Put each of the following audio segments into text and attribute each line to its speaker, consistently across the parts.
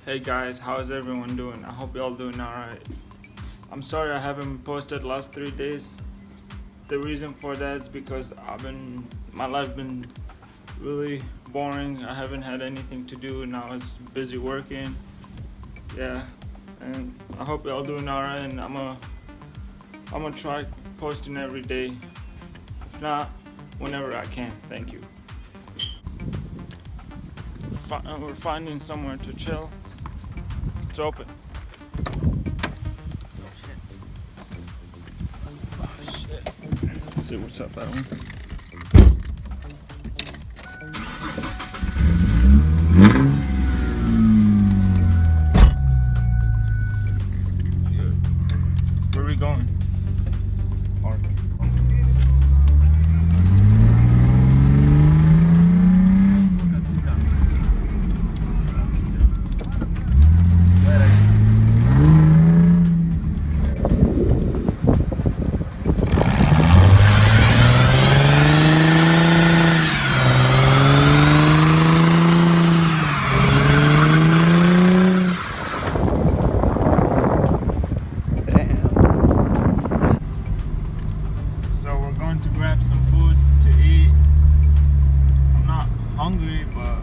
Speaker 1: Hey guys, how's everyone doing? I hope y'all doing alright. I'm sorry I haven't posted last 3 days. The reason for that is because my life been really boring. I haven't had anything to do. Now it's busy working. Yeah, and I hope y'all doing alright. And I'm gonna try posting every day. If not, whenever I can. Thank you. We're finding somewhere to chill. It's open. Oh shit. Let's see what's up that one. Where are we going? Park. To grab some food to eat. I'm not hungry, but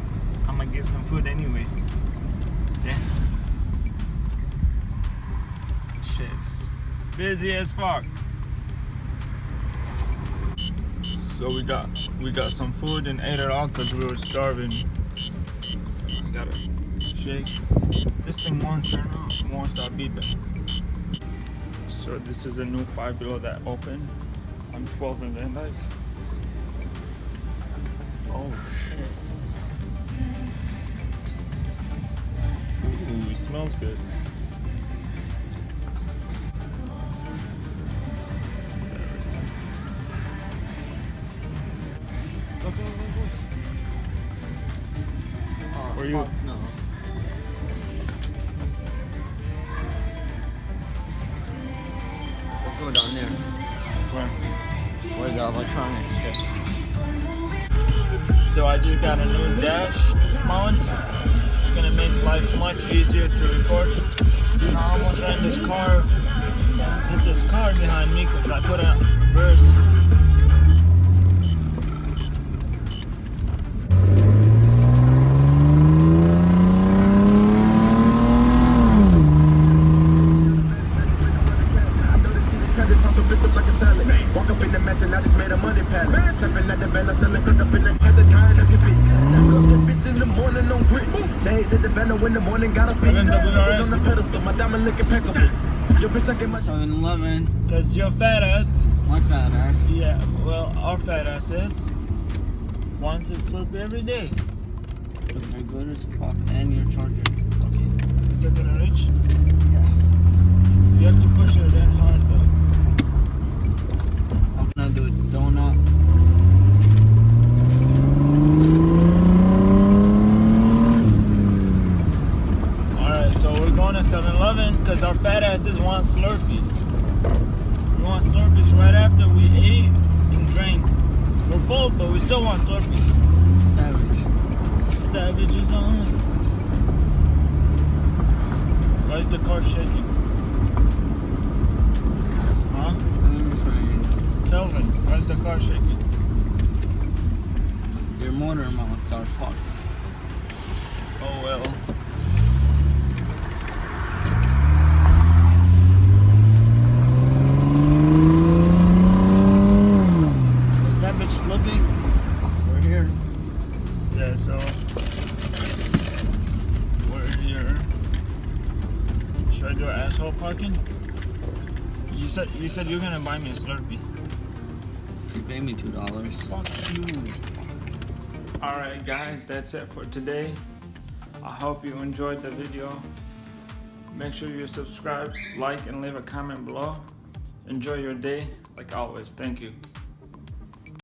Speaker 1: I'm gonna get some food anyways. Yeah. Shit's busy as fuck. So we got some food and ate it all because we were starving. I got a shake. This thing won't turn on. It won't stop beeping. So this is a new Five Below that opened on 12 and Van Dyke. Oh shit. Ooh, it smells good. Go. Where you?
Speaker 2: No. Let's go down there. Where the electronics shit.
Speaker 1: So I just got a new dash mount. It's gonna make life much easier to record. I almost ran this car, hit this car behind me because I put a reverse.
Speaker 3: Walk up in the mansion, I just made a money pattern. Trapping at the van, I sell it, cook up in the at the time of your beat. Look at bitch in the morning on grit. Days at the banner in the morning, got a feet. On the pedestal, my diamond looking impeccable. Your bitch, I get my
Speaker 2: 7-Eleven.
Speaker 1: Cause your fat ass.
Speaker 2: My fat ass.
Speaker 1: Yeah, well, our fat asses wants a Slurpee every day.
Speaker 2: They're good as fuck. And your charger.
Speaker 1: Okay, is that gonna reach?
Speaker 2: Yeah.
Speaker 1: You have to push it that hard though.
Speaker 2: I'm gonna do a donut.
Speaker 1: Alright, so we're going to 7-Eleven because our fat asses want Slurpees. We want Slurpees right after we ate and drank. We're full, but we still want Slurpees.
Speaker 2: Savage.
Speaker 1: Savages only. Why is the car shaking? Huh? Kelvin, why is the car shaking?
Speaker 2: Your motor mounts are fucked.
Speaker 1: Oh well.
Speaker 2: Is that bitch slipping? We're here.
Speaker 1: Yeah, so we're here. Should I do asshole parking? You said you're gonna buy me a Slurpee.
Speaker 2: You pay me $2.
Speaker 1: Fuck you. Alright guys, that's it for today. I hope you enjoyed the video. Make sure you subscribe, like, and leave a comment below. Enjoy your day, like always. Thank you.